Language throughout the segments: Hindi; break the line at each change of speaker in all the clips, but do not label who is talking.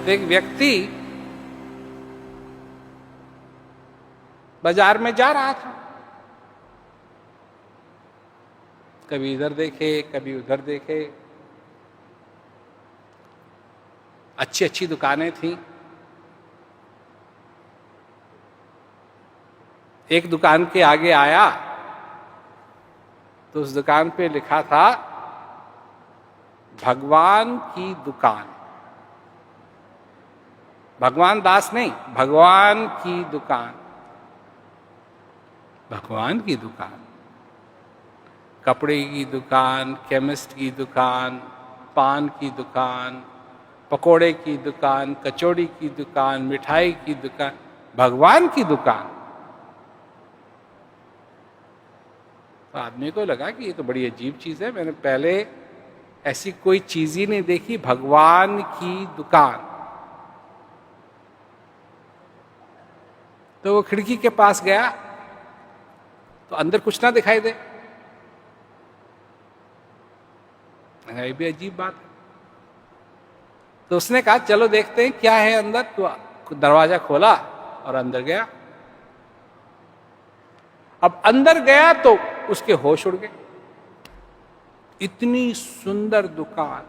तो एक व्यक्ति बाजार में जा रहा था, कभी इधर देखे कभी उधर देखे, अच्छी अच्छी दुकानें थीं। एक दुकान के आगे आया तो उस दुकान पे लिखा था भगवान की दुकान। भगवान दास नहीं, भगवान की दुकान। भगवान की दुकान, कपड़े की दुकान, केमिस्ट की दुकान, पान की दुकान, पकोड़े की दुकान, कचौड़ी की दुकान, मिठाई की दुकान, भगवान की दुकान। तो आदमी को लगा कि ये तो बड़ी अजीब चीज है, मैंने पहले ऐसी कोई चीज ही नहीं देखी, भगवान की दुकान। तो वो खिड़की के पास गया तो अंदर कुछ ना दिखाई दे। ये भी अजीब बात है। तो उसने कहा चलो देखते हैं क्या है अंदर। तो दरवाजा खोला और अंदर गया। अब अंदर गया तो उसके होश उड़ गए। इतनी सुंदर दुकान,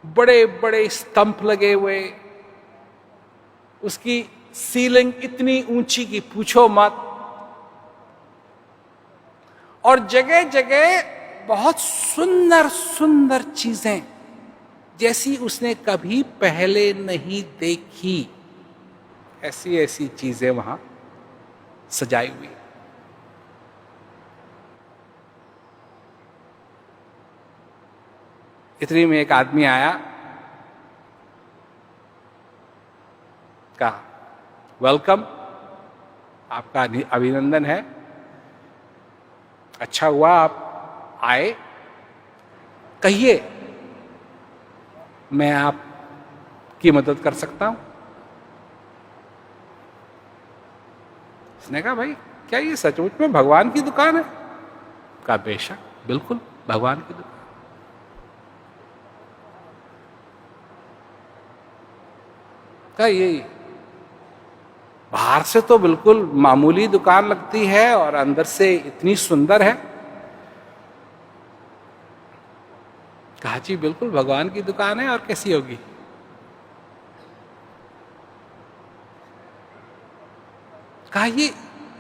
बड़े बड़े स्तंभ लगे हुए, उसकी सीलिंग इतनी ऊंची कि पूछो मत, और जगह जगह बहुत सुंदर सुंदर चीजें जैसी उसने कभी पहले नहीं देखी, ऐसी ऐसी चीजें वहां सजाई हुई। इतनी में एक आदमी आया, कहा वेलकम, आपका अभिनंदन है, अच्छा हुआ आप आए, कहिए मैं आपकी मदद कर सकता हूं। उसने कहा भाई क्या ये सचमुच में भगवान की दुकान है? कहा बेशक, बिल्कुल भगवान की दुकान। कहा ये बाहर से तो बिल्कुल मामूली दुकान लगती है और अंदर से इतनी सुंदर है। कहा जी बिल्कुल भगवान की दुकान है, और कैसी होगी। कहा ये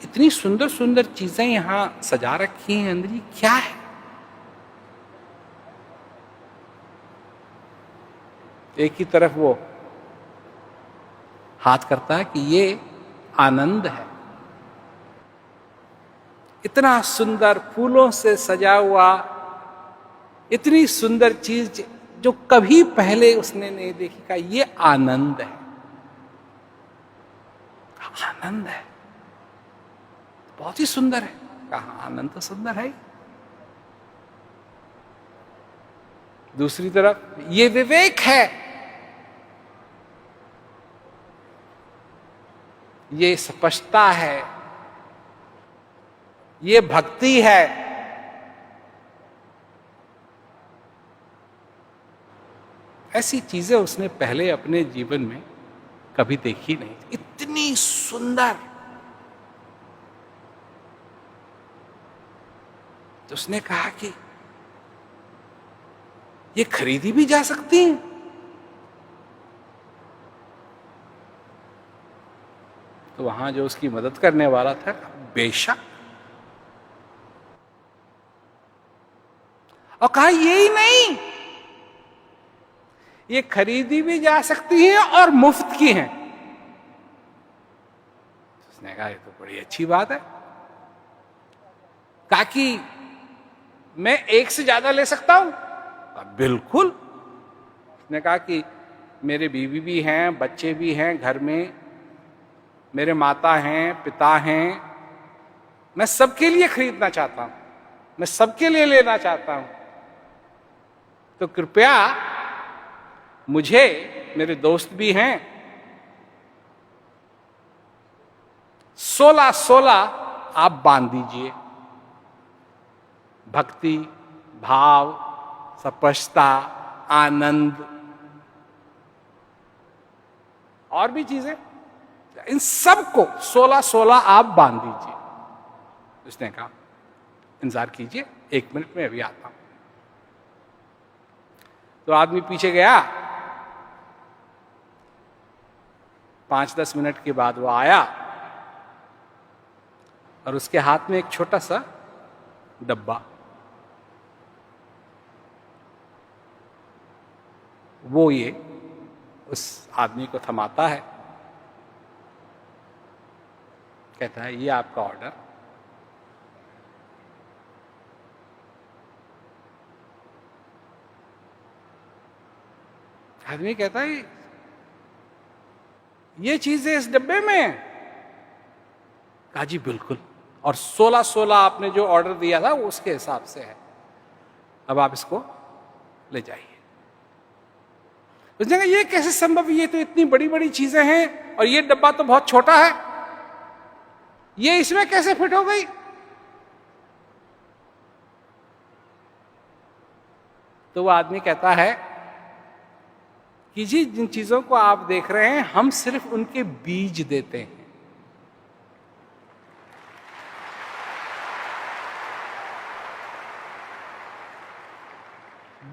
इतनी सुंदर सुंदर चीजें यहां सजा रखी हैं अंदर, ये क्या है? एक ही तरफ वो हाथ करता है कि ये आनंद है। इतना सुंदर फूलों से सजा हुआ, इतनी सुंदर चीज जो कभी पहले उसने नहीं देखी। का ये आनंद है, आनंद है, बहुत ही सुंदर है। कहा आनंद तो सुंदर है। दूसरी तरफ ये विवेक है, ये स्पष्टता है, ये भक्ति है। ऐसी चीजें उसने पहले अपने जीवन में कभी देखी नहीं, इतनी सुंदर। तो उसने कहा कि ये खरीदी भी जा सकती है। तो वहां जो उसकी मदद करने वाला था, बेशक। और कहा यही नहीं, ये खरीदी भी जा सकती है और मुफ्त की हैं। उसने कहा ये तो बड़ी अच्छी बात है। कहा कि मैं एक से ज्यादा ले सकता हूं? कहा बिल्कुल। उसने कहा कि मेरे बीवी भी हैं, बच्चे भी हैं घर में, मेरे माता हैं, पिता हैं, मैं सबके लिए खरीदना चाहता हूं, मैं सबके लिए लेना चाहता हूं। तो कृपया मुझे, मेरे दोस्त भी हैं, 16-16 आप बांध दीजिए। भक्ति, भाव, स्पष्टता, आनंद, और भी चीजें, इन सब को 16-16 आप बांध दीजिए। उसने कहा इंतजार कीजिए, 1 मिनट में अभी आता हूं। तो आदमी पीछे गया, 5-10 मिनट के बाद वो आया और उसके हाथ में एक छोटा सा डब्बा, वो ये उस आदमी को थमाता है, कहता है ये आपका ऑर्डर। आदमी कहता है ये चीजें इस डब्बे में है? कहा जी बिल्कुल, और 16-16 आपने जो ऑर्डर दिया था वो उसके हिसाब से है, अब आप इसको ले जाइए। उसने कहा ये कैसे संभव, ये तो इतनी बड़ी बड़ी चीजें हैं और ये डब्बा तो बहुत छोटा है, ये इसमें कैसे फिट हो गई? तो वो आदमी कहता है कि जी जिन चीजों को आप देख रहे हैं हम सिर्फ उनके बीज देते हैं।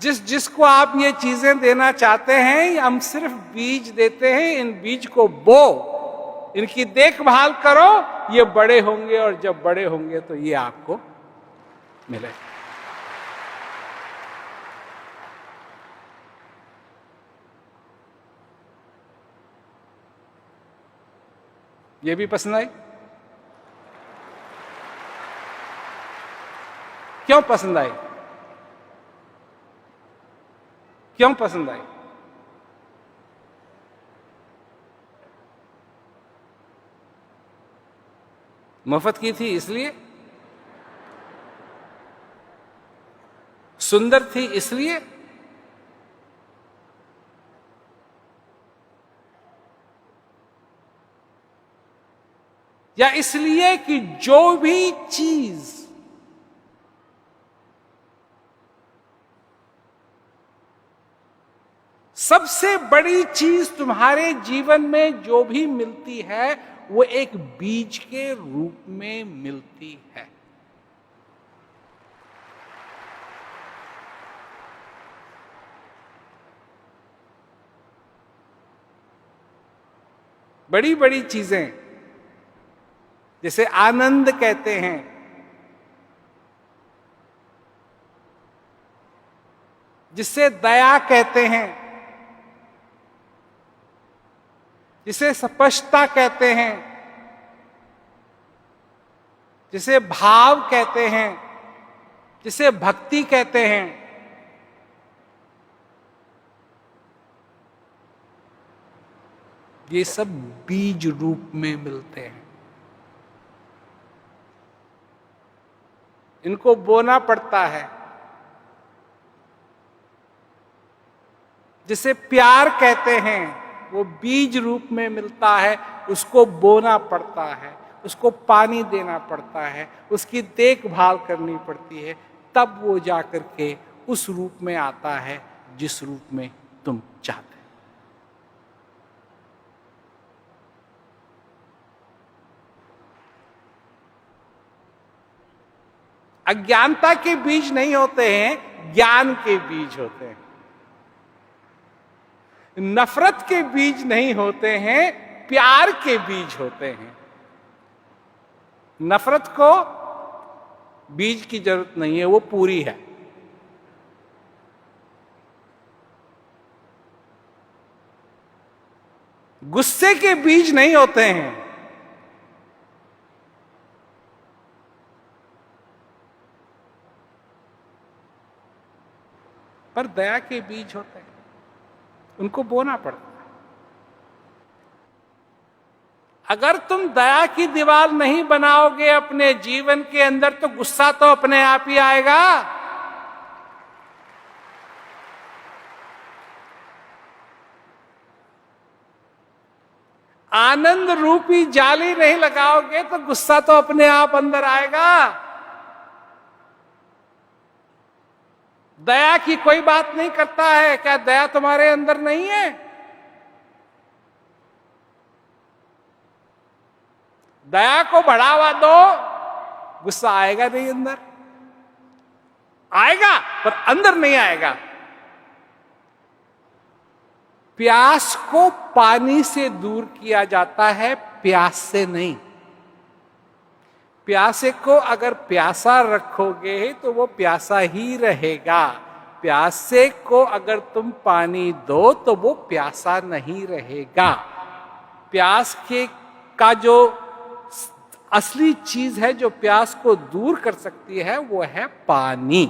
जिसको आप ये चीजें देना चाहते हैं हम सिर्फ बीज देते हैं, इन बीज को बो, इनकी देखभाल करो, ये बड़े होंगे और जब बड़े होंगे तो ये आपको मिले। ये भी पसंद आई? क्यों पसंद आई? क्यों पसंद आई? मुफ्त की थी इसलिए, सुंदर थी इसलिए, या इसलिए कि जो भी चीज सबसे बड़ी चीज तुम्हारे जीवन में जो भी मिलती है वो एक बीज के रूप में मिलती है। बड़ी बड़ी चीजें जैसे आनंद कहते हैं, जिसे दया कहते हैं, जिसे स्पष्टता कहते हैं, जिसे भाव कहते हैं, जिसे भक्ति कहते हैं, ये सब बीज रूप में मिलते हैं। इनको बोना पड़ता है। जिसे प्यार कहते हैं वो बीज रूप में मिलता है, उसको बोना पड़ता है, उसको पानी देना पड़ता है, उसकी देखभाल करनी पड़ती है, तब वो जाकर के उस रूप में आता है जिस रूप में तुम चाहते। अज्ञानता के बीज नहीं होते हैं, ज्ञान के बीज होते हैं। नफरत के बीज नहीं होते हैं, प्यार के बीज होते हैं। नफरत को बीज की जरूरत नहीं है, वो पूरी है। गुस्से के बीज नहीं होते हैं, पर दया के बीज होते हैं, उनको बोना पड़ता है। अगर तुम दया की दीवार नहीं बनाओगे अपने जीवन के अंदर तो गुस्सा तो अपने आप ही आएगा। आनंद रूपी जाली नहीं लगाओगे तो गुस्सा तो अपने आप अंदर आएगा। दया की कोई बात नहीं करता है, क्या दया तुम्हारे अंदर नहीं है? दया को बढ़ावा दो, गुस्सा आएगा नहीं, अंदर आएगा पर अंदर नहीं आएगा। प्यास को पानी से दूर किया जाता है, प्यास से नहीं। प्यासे को अगर प्यासा रखोगे तो वो प्यासा ही रहेगा। प्यासे को अगर तुम पानी दो तो वो प्यासा नहीं रहेगा। प्यास के का जो असली चीज है जो प्यास को दूर कर सकती है वो है पानी।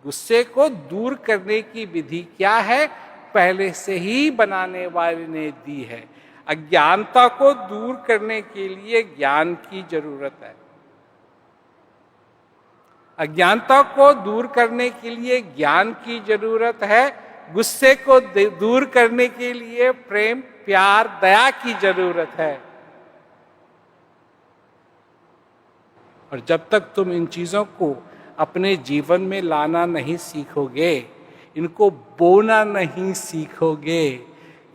गुस्से को दूर करने की विधि क्या है? पहले से ही बनाने वाले ने दी है। अज्ञानता को दूर करने के लिए ज्ञान की जरूरत है। अज्ञानता को दूर करने के लिए ज्ञान की जरूरत है। गुस्से को दूर करने के लिए प्रेम, प्यार, दया की जरूरत है। और जब तक तुम इन चीजों को अपने जीवन में लाना नहीं सीखोगे, इनको बोना नहीं सीखोगे,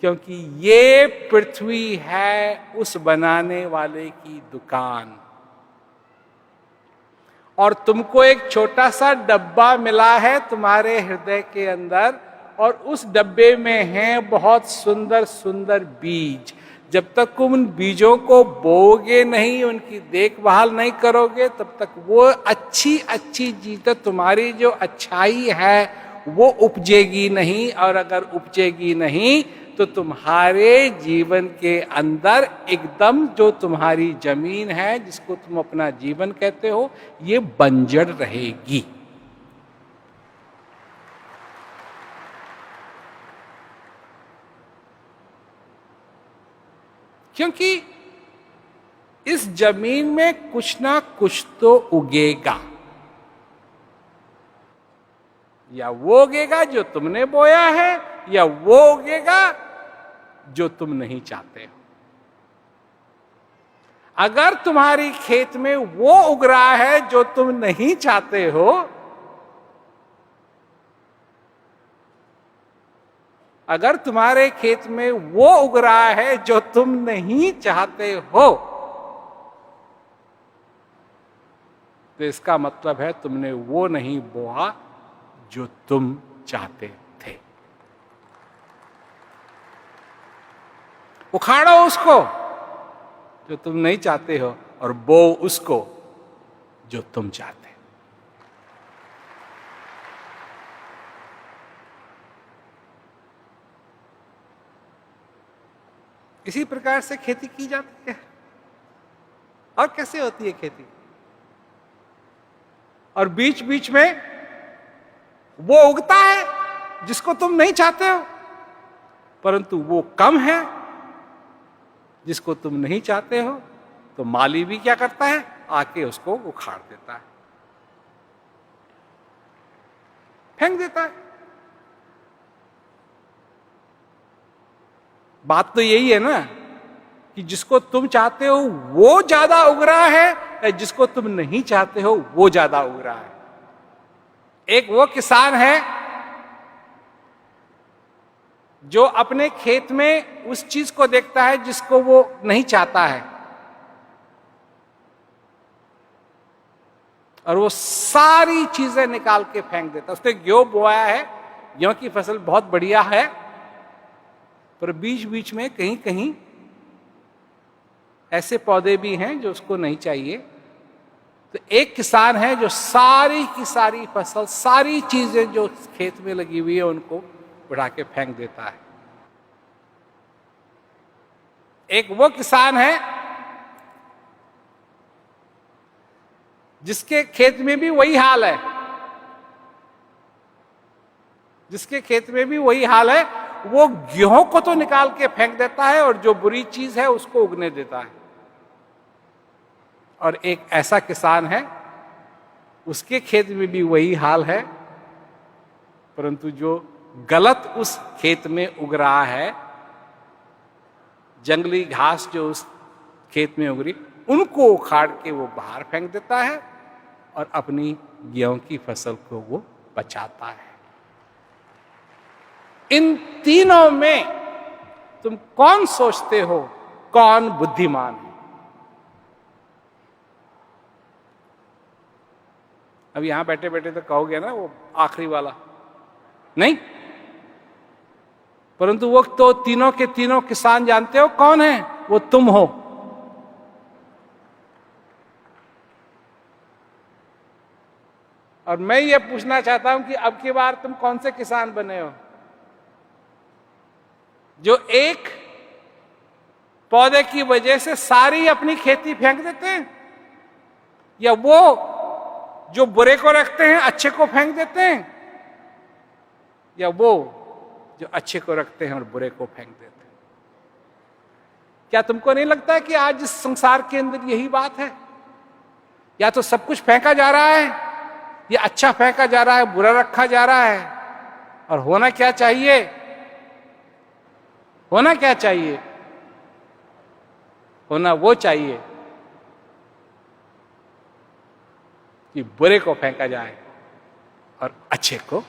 क्योंकि ये पृथ्वी है उस बनाने वाले की दुकान, और तुमको एक छोटा सा डब्बा मिला है तुम्हारे हृदय के अंदर, और उस डब्बे में हैं बहुत सुंदर सुंदर बीज। जब तक तुम उन बीजों को बोओगे नहीं, उनकी देखभाल नहीं करोगे, तब तक वो अच्छी अच्छी चीजें, तुम्हारी जो अच्छाई है वो उपजेगी नहीं। और अगर उपजेगी नहीं तो तुम्हारे जीवन के अंदर एकदम जो तुम्हारी जमीन है, जिसको तुम अपना जीवन कहते हो, ये बंजर रहेगी। क्योंकि इस जमीन में कुछ ना कुछ तो उगेगा। या वो उगेगा जो तुमने बोया है, या वो उगेगा जो तुम नहीं चाहते हो। अगर तुम्हारी खेत में वो उग रहा है जो तुम नहीं चाहते हो, अगर तुम्हारे खेत में वो उग रहा है जो तुम नहीं चाहते हो, तो इसका मतलब है तुमने वो नहीं बोया जो तुम चाहते थे। उखाड़ो उसको जो तुम नहीं चाहते हो, और बो उसको जो तुम चाहते। इसी प्रकार से खेती की जाती है। और कैसे होती है खेती? और बीच बीच में वो उगता है जिसको तुम नहीं चाहते हो, परंतु वो कम है जिसको तुम नहीं चाहते हो, तो माली भी क्या करता है? आके उसको उखाड़ देता है, फेंक देता है। बात तो यही है ना कि जिसको तुम चाहते हो वो ज्यादा उग रहा है, या जिसको तुम नहीं चाहते हो वो ज्यादा उग रहा है। एक वो किसान है जो अपने खेत में उस चीज को देखता है जिसको वो नहीं चाहता है, और वो सारी चीजें निकाल के फेंक देता है। उसने गेहूं बोया है, गेहूं की फसल बहुत बढ़िया है, पर बीच बीच में कहीं कहीं ऐसे पौधे भी हैं जो उसको नहीं चाहिए। तो एक किसान है जो सारी की सारी फसल, सारी चीजें जो खेत में लगी हुई है उनको उड़ा के फेंक देता है। एक वो किसान है जिसके खेत में भी वही हाल है, जिसके खेत में भी वही हाल है। वो गेहूं को तो निकाल के फेंक देता है और जो बुरी चीज है उसको उगने देता है। और एक ऐसा किसान है, उसके खेत में भी वही हाल है, परंतु जो गलत उस खेत में उग रहा है, जंगली घास जो उस खेत में उग रही, उनको उखाड़ के वो बाहर फेंक देता है और अपनी गेहूं की फसल को वो बचाता है। इन तीनों में तुम कौन सोचते हो कौन बुद्धिमान है? अब यहां बैठे बैठे तो कहोगे ना वो आखिरी वाला नहीं, परंतु वो तो तीनों के तीनों किसान जानते हो कौन है? वो तुम हो। और मैं ये पूछना चाहता हूं कि अब की बार तुम कौन से किसान बने हो? जो एक पौधे की वजह से सारी अपनी खेती फेंक देते हैं, या वो जो बुरे को रखते हैं अच्छे को फेंक देते हैं, या वो जो अच्छे को रखते हैं और बुरे को फेंक देते हैं? क्या तुमको नहीं लगता कि आज इस संसार के अंदर यही बात है? या तो सब कुछ फेंका जा रहा है, या अच्छा फेंका जा रहा है, बुरा रखा जा रहा है। और होना क्या चाहिए? होना क्या चाहिए? होना वो चाहिए कि बुरे को फेंका जाए और अच्छे को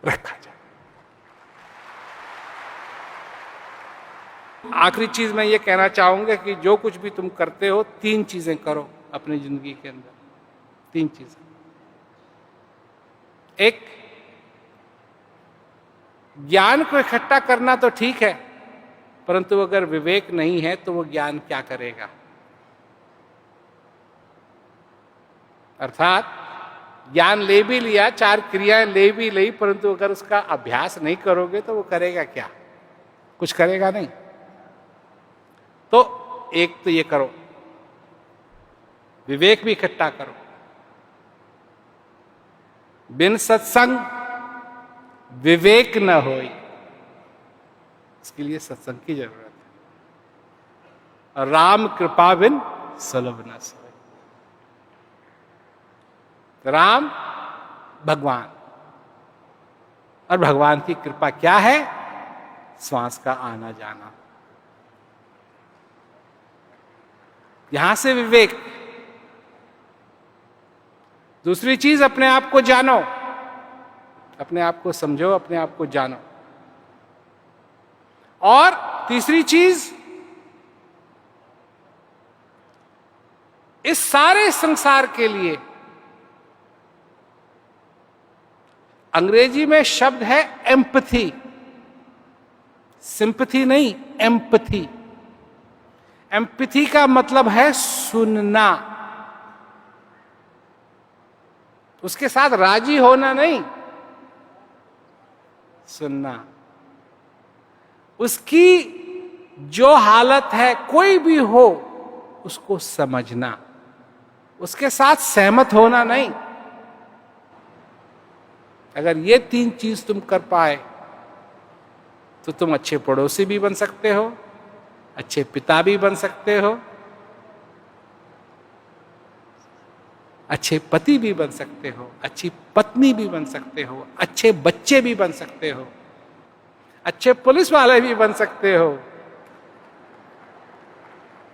रखा जाए। आखिरी चीज मैं ये कहना चाहूंगा कि जो कुछ भी तुम करते हो, 3 चीजें करो अपनी जिंदगी के अंदर। 3 चीजें। एक, ज्ञान को इकट्ठा करना तो ठीक है, परंतु अगर विवेक नहीं है तो वो ज्ञान क्या करेगा? अर्थात ज्ञान ले भी लिया, 4 क्रियाएं ले भी ली, परंतु अगर उसका अभ्यास नहीं करोगे तो वो करेगा क्या? कुछ करेगा नहीं। तो एक तो ये करो, विवेक भी इकट्ठा करो। बिन सत्संग विवेक न होई, इसके लिए सत्संग की जरूरत है। और राम कृपा बिन सुलभ न सोई। राम भगवान, और भगवान की कृपा क्या है? श्वास का आना जाना। यहां से विवेक। दूसरी चीज, अपने आप को जानो, अपने आप को समझो, अपने आप को जानो। और तीसरी चीज, इस सारे संसार के लिए अंग्रेजी में शब्द है एम्पथी, सिंपथी नहीं, एम्पथी। एम्पथी का मतलब है सुनना, उसके साथ राजी होना नहीं, सुनना। उसकी जो हालत है कोई भी हो उसको समझना, उसके साथ सहमत होना नहीं। अगर ये 3 चीज तुम कर पाए तो तुम अच्छे पड़ोसी भी बन सकते हो, अच्छे पिता भी बन सकते हो, अच्छे पति भी बन सकते हो, अच्छी पत्नी भी बन सकते हो, अच्छे बच्चे भी बन सकते हो, अच्छे पुलिस वाले भी बन सकते हो,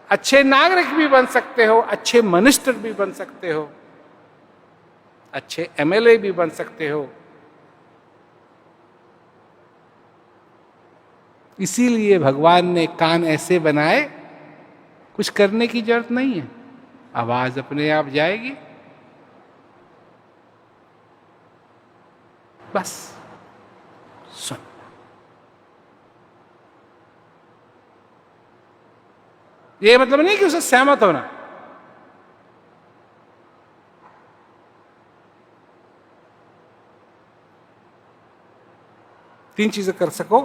अच्छे नागरिक भी बन सकते हो, अच्छे मिनिस्टर भी बन सकते हो, अच्छे एमएलए भी बन सकते हो। इसीलिए भगवान ने कान ऐसे बनाए, कुछ करने की जरूरत नहीं है, आवाज अपने आप जाएगी, बस सुन। ये मतलब नहीं कि उसे सहमत होना, तीन चीजें कर सको,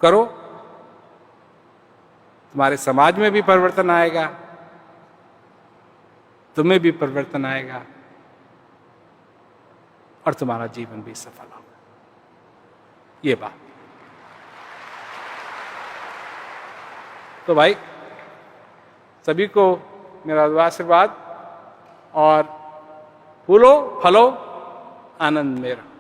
करो, तुम्हारे समाज में भी परिवर्तन आएगा, तुम्हें भी परिवर्तन आएगा, और तुम्हारा जीवन भी सफल होगा। ये बात। तो भाई सभी को मेरा दुआ आशीर्वाद, और फूलो फलो आनंद में रहो।